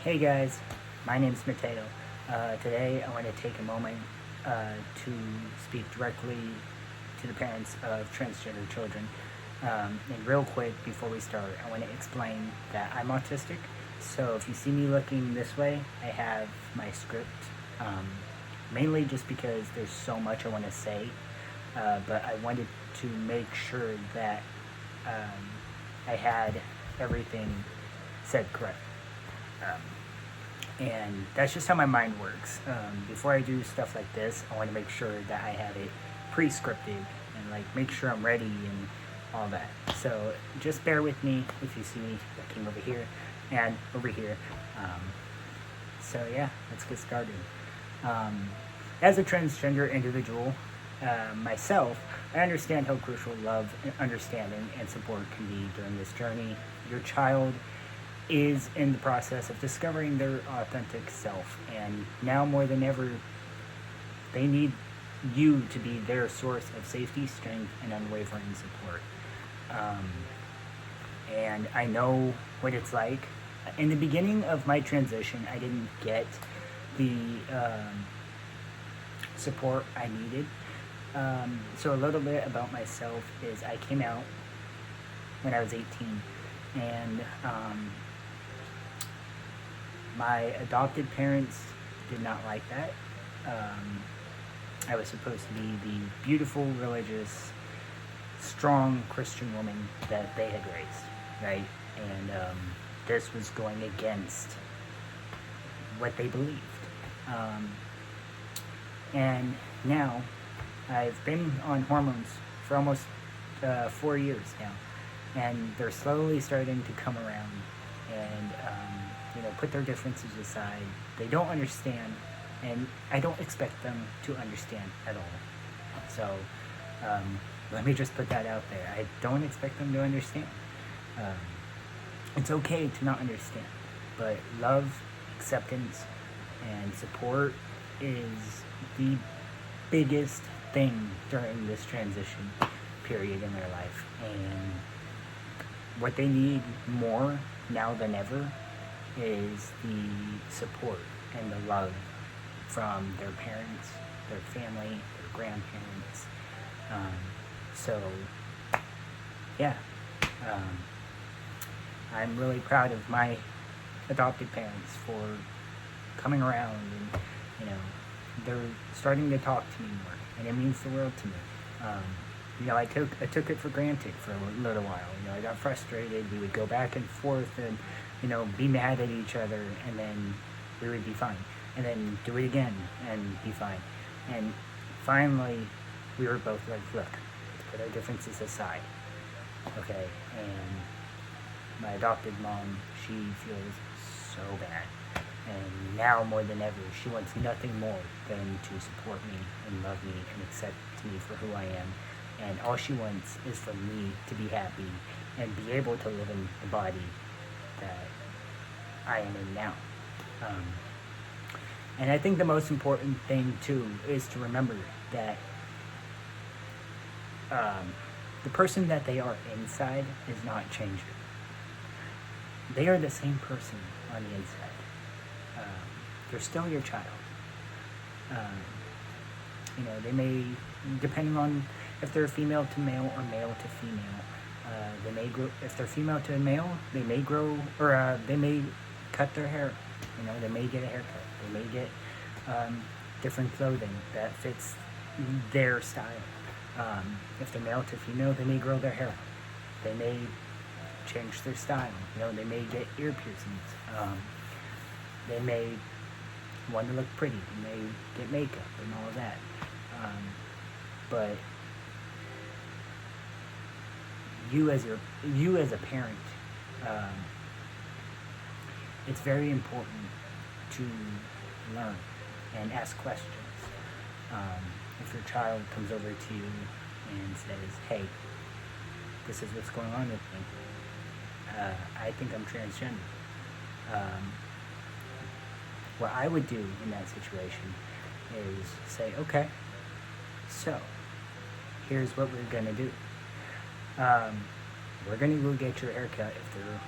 Hey guys, my name's Mateo. Today I want to take a moment to speak directly to the parents of transgender children. And real quick, before we start, I want to explain that I'm autistic. So if you see me looking this way, I have my script, mainly just because there's so much I want to say. But I wanted to make sure that I had everything said correct. And that's just how my mind works. Before I do stuff like this, I want to make sure that I have it pre-scripted and like make sure I'm ready and all that. So just bear with me if you see me looking over here and over here. So yeah, let's get started. As a transgender individual, myself, I understand how crucial love, understanding, and support can be during this journey. Your child is in the process of discovering their authentic self, and now more than ever, they need you to be their source of safety, strength, and unwavering support. And I know what it's like. In the beginning of my transition, I didn't get the support I needed. So a little bit about myself is I came out when I was 18, and my adopted parents did not like that. I was supposed to be the beautiful, religious, strong Christian woman that they had raised, right? And this was going against what they believed. And now I've been on hormones for almost 4 years now, and they're slowly starting to come around and put their differences aside. They don't understand, and I don't expect them to understand at all. So let me just put that out there. I don't expect them to understand. It's okay to not understand, but love, acceptance, and support is the biggest thing during this transition period in their life. And what they need more now than ever is the support and the love from their parents, their family, their grandparents. So yeah, I'm really proud of my adopted parents for coming around, and they're starting to talk to me more, and it means the world to me. I took it for granted for a little while. I got frustrated. We would go back and forth and be mad at each other, and then we would be fine, and then do it again and be fine. And finally, we were both like, look, let's put our differences aside, okay? And my adopted mom, she feels so bad. And now more than ever, she wants nothing more than to support me and love me and accept me for who I am. And all she wants is for me to be happy and be able to live in the body that I am in now. And I think the most important thing, too, is to remember that the person that they are inside is not changing. They are the same person on the inside. They're still your child. They may, depending on if they're female to male or male to female, they may grow. If they're female to male, they may grow, or they may cut their hair. They may get a haircut. They may get different clothing that fits their style. If they're male to female, they may grow their hair. They may change their style. They may get ear piercings. They may want to look pretty. They may get makeup and all of that. But you as a parent, it's very important to learn and ask questions. If your child comes over to you and says, hey, this is what's going on with me, I think I'm transgender. What I would do in that situation is say, okay, so here's what we're gonna do. We're gonna go get your haircut if they're,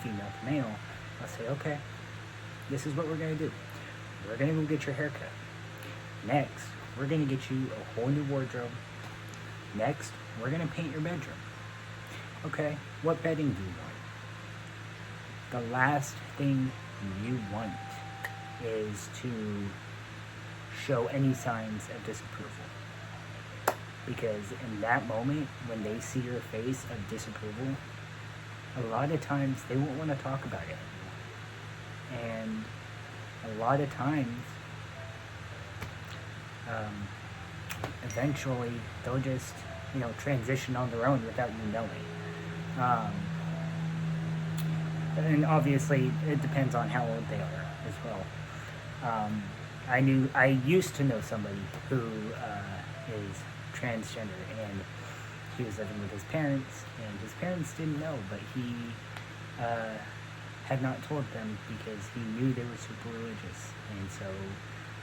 female to male. I'll say, okay, this is what we're going to do. We're going to go get your hair cut. Next, we're going to get you a whole new wardrobe. Next, we're going to paint your bedroom. Okay, what bedding do you want? The last thing you want is to show any signs of disapproval. Because in that moment, when they see your face of disapproval, a lot of times they won't want to talk about it anymore. And a lot of times, eventually, they'll just, transition on their own without you knowing. And obviously, it depends on how old they are as well. I used to know somebody who is transgender, and he was living with his parents, and his parents didn't know, but he had not told them because he knew they were super religious. And so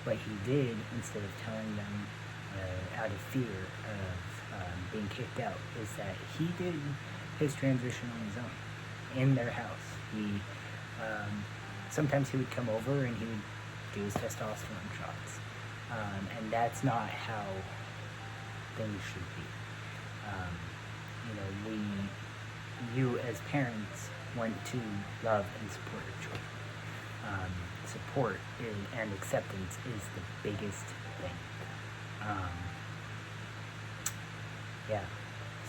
what he did, instead of telling them out of fear of being kicked out, is that he did his transition on his own in their house. Sometimes he would come over and he would do his testosterone shots, and that's not how things should be. You as parents want to love and support your children. Support and acceptance is the biggest thing.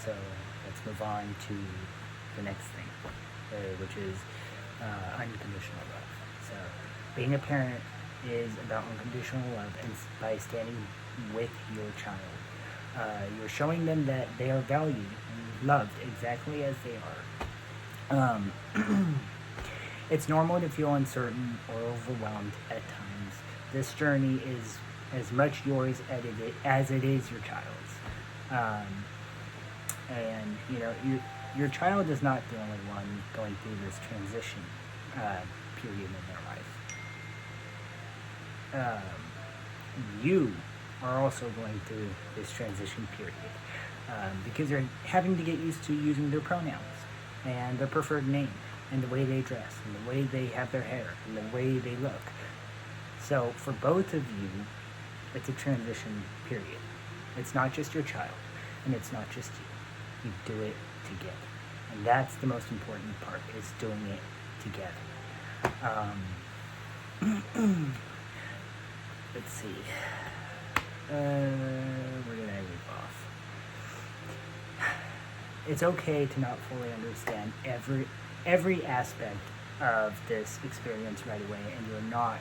So let's move on to the next thing, which is unconditional love. So being a parent is about unconditional love, and by standing with your child, you're showing them that they are valued and loved exactly as they are. It's normal to feel uncertain or overwhelmed at times. This journey is as much yours as it is your child's. And your child is not the only one going through this transition period in their life. You are also going through this transition period because they're having to get used to using their pronouns and their preferred name and the way they dress and the way they have their hair and the way they look. So for both of you, it's a transition period. It's not just your child, and it's not just you. You do it together. And that's the most important part, is doing it together. Let's see. Where did I leave off? It's okay to not fully understand every aspect of this experience right away, and you're not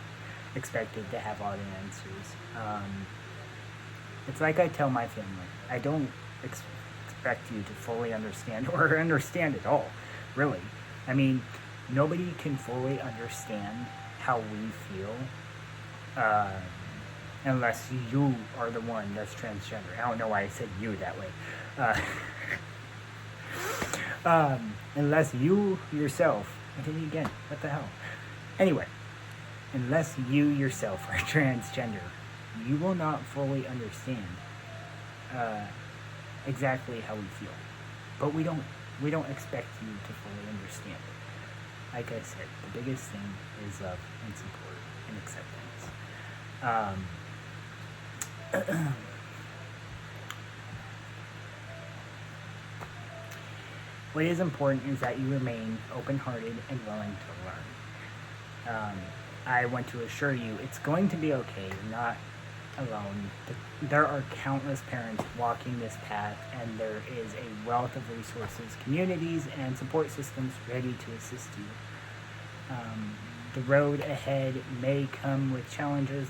expected to have all the answers. It's like I tell my family, I don't expect you to fully understand or understand at all, really. I mean, nobody can fully understand how we feel unless you are the one that's transgender. I don't know why I said you that way. Unless you yourself, I did it again, what the hell? Anyway, unless you yourself are transgender, you will not fully understand exactly how we feel. But we don't expect you to fully understand it. Like I said, the biggest thing is love and support and acceptance. What is important is that you remain open-hearted and willing to learn. I want to assure you it's going to be okay. You're not alone. There are countless parents walking this path, and there is a wealth of resources, communities, and support systems ready to assist you. The road ahead may come with challenges,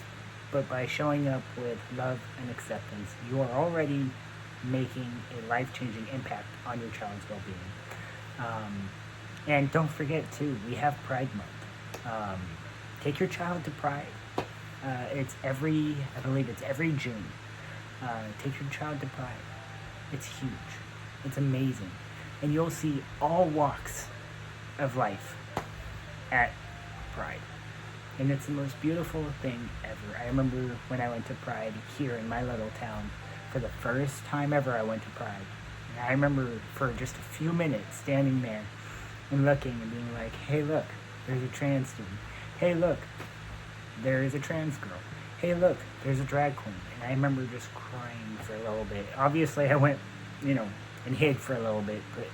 but by showing up with love and acceptance, you are already making a life-changing impact on your child's well-being. And don't forget, too, we have Pride Month. Take your child to Pride. I believe it's every June. Take your child to Pride. It's huge. It's amazing. And you'll see all walks of life at Pride. And it's the most beautiful thing ever. I remember when I went to Pride here in my little town, for the first time ever I went to Pride. And I remember for just a few minutes standing there and looking and being like, hey, look, there's a trans student. Hey, look, there is a trans girl. Hey, look, there's a drag queen. And I remember just crying for a little bit. Obviously, I went, and hid for a little bit, but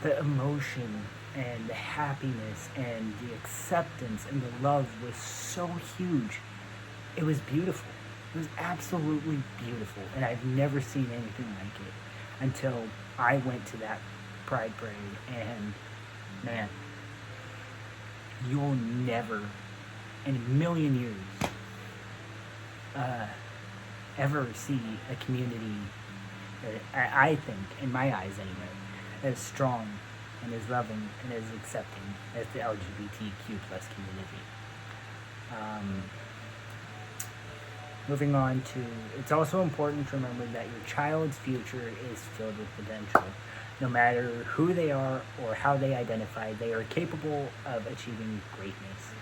the emotion and the happiness and the acceptance and the love was so huge. It was beautiful. It was absolutely beautiful. And I've never seen anything like it until I went to that Pride Parade. And, man, you'll never in a million years ever see a community that I think, in my eyes anyway, as strong and as loving and as accepting as the LGBTQ plus community. Moving on to, it's also important to remember that your child's future is filled with potential. No matter who they are or how they identify, they are capable of achieving greatness.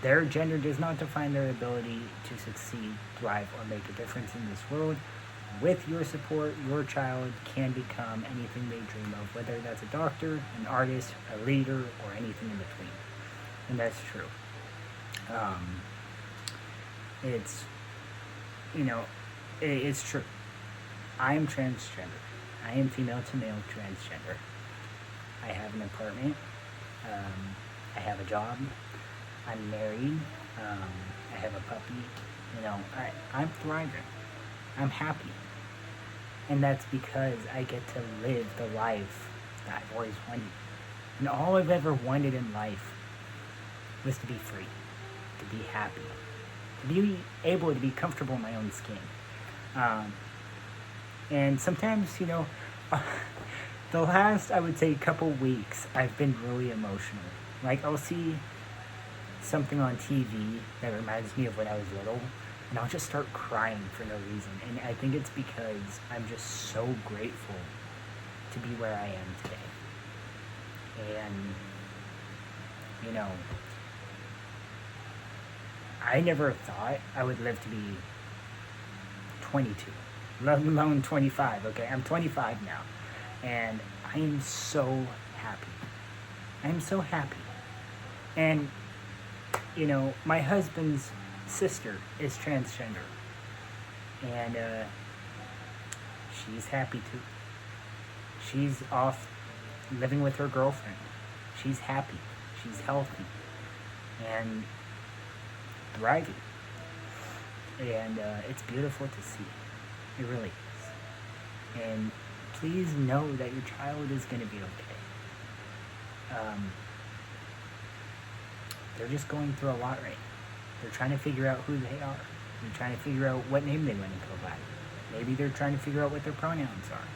Their gender does not define their ability to succeed, thrive, or make a difference in this world. With your support, your child can become anything they dream of, whether that's a doctor, an artist, a leader, or anything in between. And that's true. It's true. I am transgender. I am female to male transgender. I have an apartment. I have a job. I'm married. I have a puppy. I'm thriving. I'm happy. And that's because I get to live the life that I've always wanted. And all I've ever wanted in life was to be free, to be happy, to be able to be comfortable in my own skin. And sometimes, the last, I would say, couple weeks, I've been really emotional. Like, I'll see something on TV that reminds me of when I was little, and I'll just start crying for no reason. And I think it's because I'm just so grateful to be where I am today. And, I never thought I would live to be 22, let alone 25, okay? I'm 25 now, and I am so happy. I am so happy. And, my husband's sister is transgender, and she's happy too. She's off living with her girlfriend. She's happy. She's healthy. And thriving. And it's beautiful to see. It really is. And please know that your child is going to be okay. They're just going through a lot right now. They're trying to figure out who they are. They're trying to figure out what name they want to go by. Maybe they're trying to figure out what their pronouns are.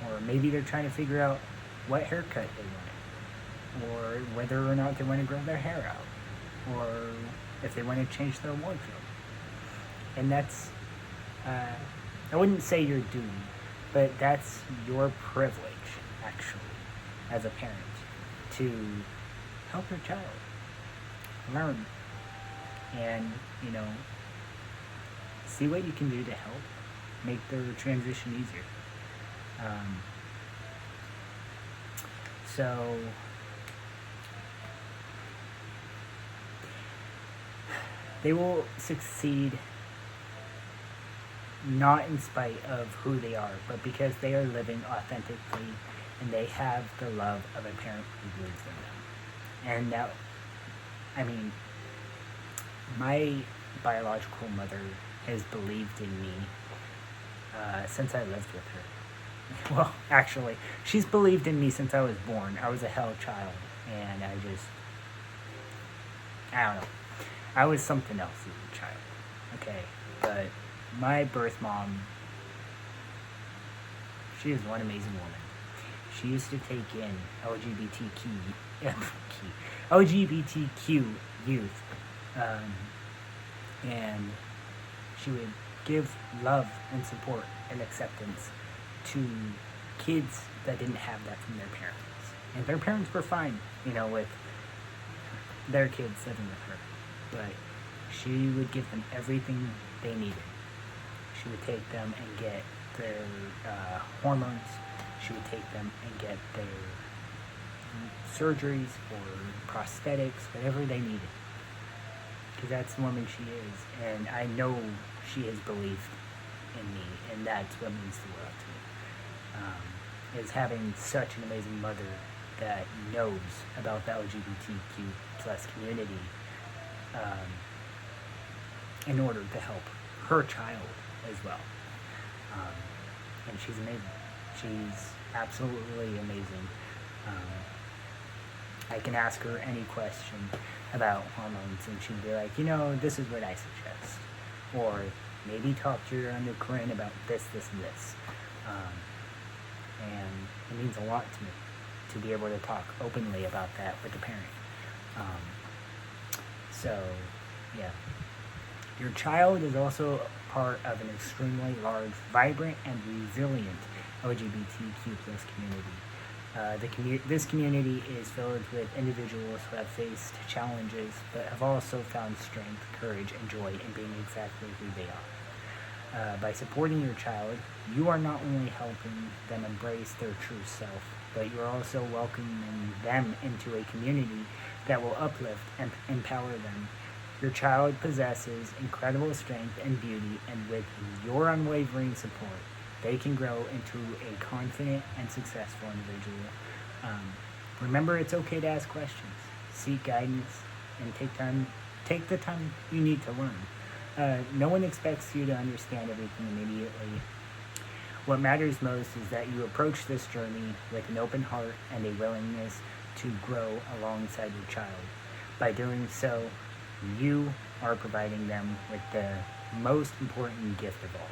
Or maybe they're trying to figure out what haircut they want. Or whether or not they want to grow their hair out. Or if they want to change their wardrobe. And that's, I wouldn't say your duty, but that's your privilege, actually, as a parent, to help your child learn and, see what you can do to help make their transition easier. So they will succeed not in spite of who they are, but because they are living authentically and they have the love of a parent who believes in them. And that, my biological mother has believed in me since I lived with her. Well, actually, she's believed in me since I was born. I was a hell child, and I don't know. I was something else as a child, okay? But my birth mom, she is one amazing woman. She used to take in LGBTQ youth, and she would give love and support and acceptance to kids that didn't have that from their parents. And their parents were fine, with their kids living with her. But she would give them everything they needed. She would take them and get their hormones. She would take them and get their surgeries or prosthetics, whatever they needed. because that's the woman she is, and I know she has belief in me, and that's what means the world to me. Is having such an amazing mother that knows about the LGBTQ plus community in order to help her child as well. And she's amazing. She's absolutely amazing. I can ask her any question about hormones, and she'd be like, this is what I suggest. Or maybe talk to your endocrine about this, this, and this. And it means a lot to me to be able to talk openly about that with a parent. So, yeah. Your child is also part of an extremely large, vibrant, and resilient LGBTQ plus community. This community is filled with individuals who have faced challenges, but have also found strength, courage, and joy in being exactly who they are. By supporting your child, you are not only helping them embrace their true self, but you're also welcoming them into a community that will uplift and empower them. Your child possesses incredible strength and beauty, and with your unwavering support, they can grow into a confident and successful individual. Remember, it's okay to ask questions, seek guidance, and take the time you need to learn. No one expects you to understand everything immediately. What matters most is that you approach this journey with an open heart and a willingness to grow alongside your child. By doing so, you are providing them with the most important gift of all,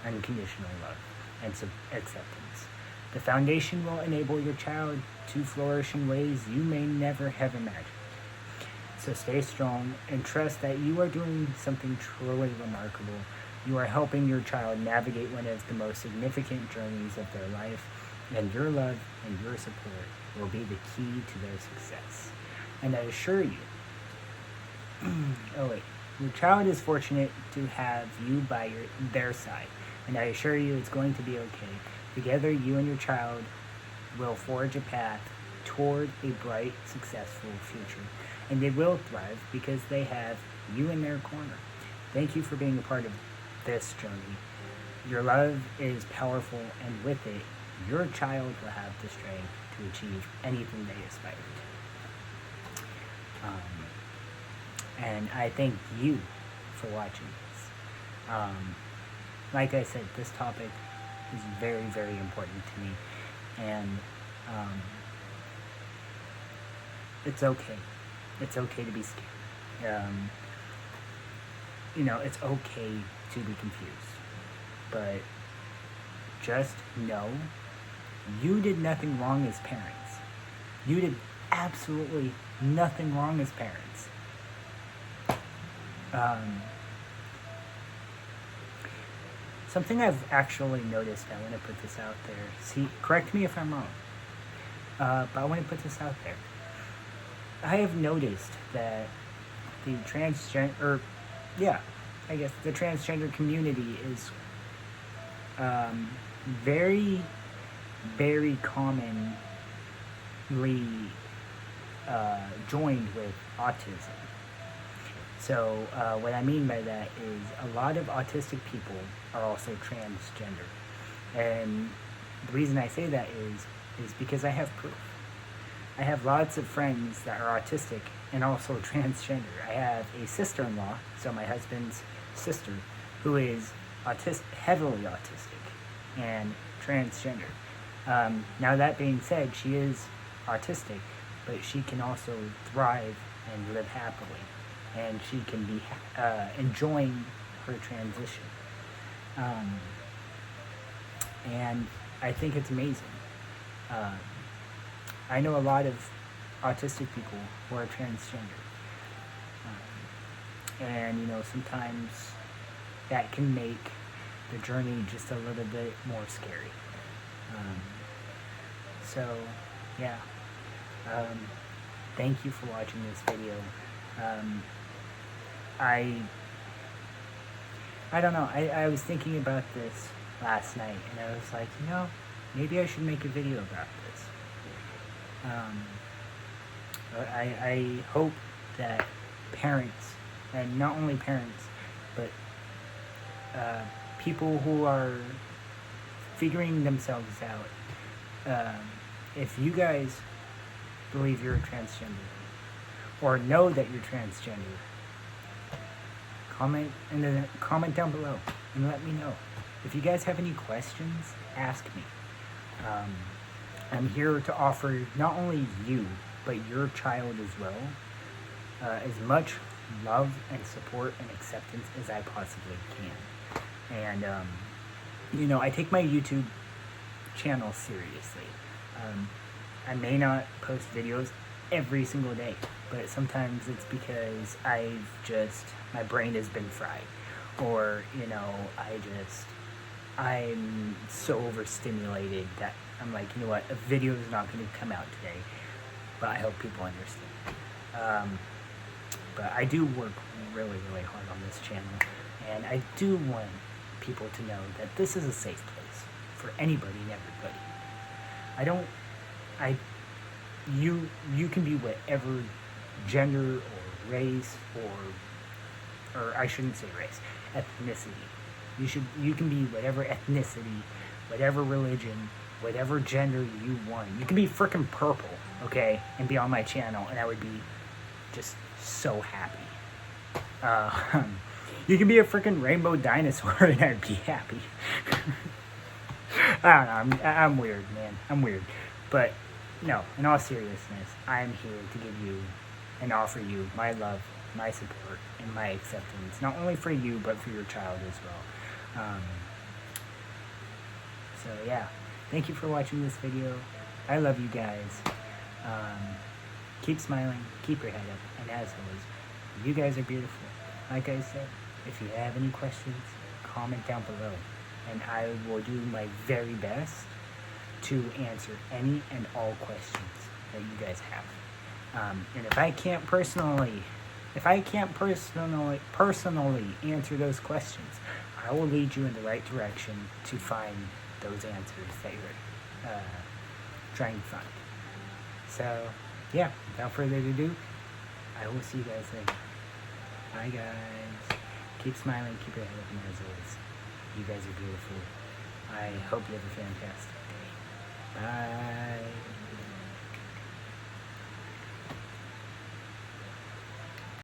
unconditional love and acceptance. The foundation will enable your child to flourish in ways you may never have imagined. So stay strong and trust that you are doing something truly remarkable. You are helping your child navigate one of the most significant journeys of their life, and your love and your support will be the key to their success. And I assure you, your child is fortunate to have you by their side, and I assure you it's going to be okay. Together, you and your child will forge a path toward a bright, successful future, and they will thrive because they have you in their corner. Thank you for being a part of this journey. Your love is powerful, and with it, your child will have the strength to achieve anything they aspire to. And I thank you for watching this. Like I said, this topic is very, very important to me, and it's okay. It's okay to be scared. It's okay to be confused, but just know you did nothing wrong as parents. You did absolutely nothing wrong as parents. Something I've actually noticed, I want to put this out there. See, correct me if I'm wrong, but I want to put this out there. I have noticed that the transgender community is very, very commonly joined with autism. So what I mean by that is a lot of autistic people are also transgender. And the reason I say that is because I have proof. I have lots of friends that are autistic and also transgender. I have a sister-in-law, so my husband's sister, who is heavily autistic and transgender. Now that being said, she is autistic, but she can also thrive and live happily. And she can be enjoying her transition. And I think it's amazing. I know a lot of autistic people who are transgender. And, sometimes that can make the journey just a little bit more scary. Thank you for watching this video. I don't know, I was thinking about this last night, and I was like, maybe I should make a video about this. I hope that parents and not only parents, but people who are figuring themselves out. If you guys believe you're transgender, or know that you're transgender, comment down below and let me know. If you guys have any questions, ask me. I'm here to offer not only you, but your child as well, as much love and support and acceptance as I possibly can. And, I take my YouTube channel seriously. I may not post videos every single day, but sometimes it's because my brain has been fried, or, I'm so overstimulated that I'm like, you know what, a video is not going to come out today, but I hope people understand. But I do work really, really hard on this channel, and I do want people to know that this is a safe place for anybody and everybody. You can be whatever gender or race or I shouldn't say race, ethnicity. You can be whatever ethnicity, whatever religion, whatever gender you want. You can be freaking purple, okay, and be on my channel, and I would be just so happy. You can be a freaking rainbow dinosaur, and I'd be happy. I don't know, I'm weird, man. I'm weird. But, no, in all seriousness, I'm here to give you and offer you my love, my support, and my acceptance, not only for you, but for your child as well. So, yeah, thank you for watching this video. I love you guys. Keep smiling, keep your head up, and as always, you guys are beautiful. Like I said, if you have any questions, comment down below, and I will do my very best to answer any and all questions that you guys have. And if I can't personally answer those questions, I will lead you in the right direction to find those answers that you're trying to find. So, yeah, without further ado, I will see you guys later. Bye, guys. Keep smiling, keep your head up, and as always, you guys are beautiful. I hope you have a fantastic day. Bye.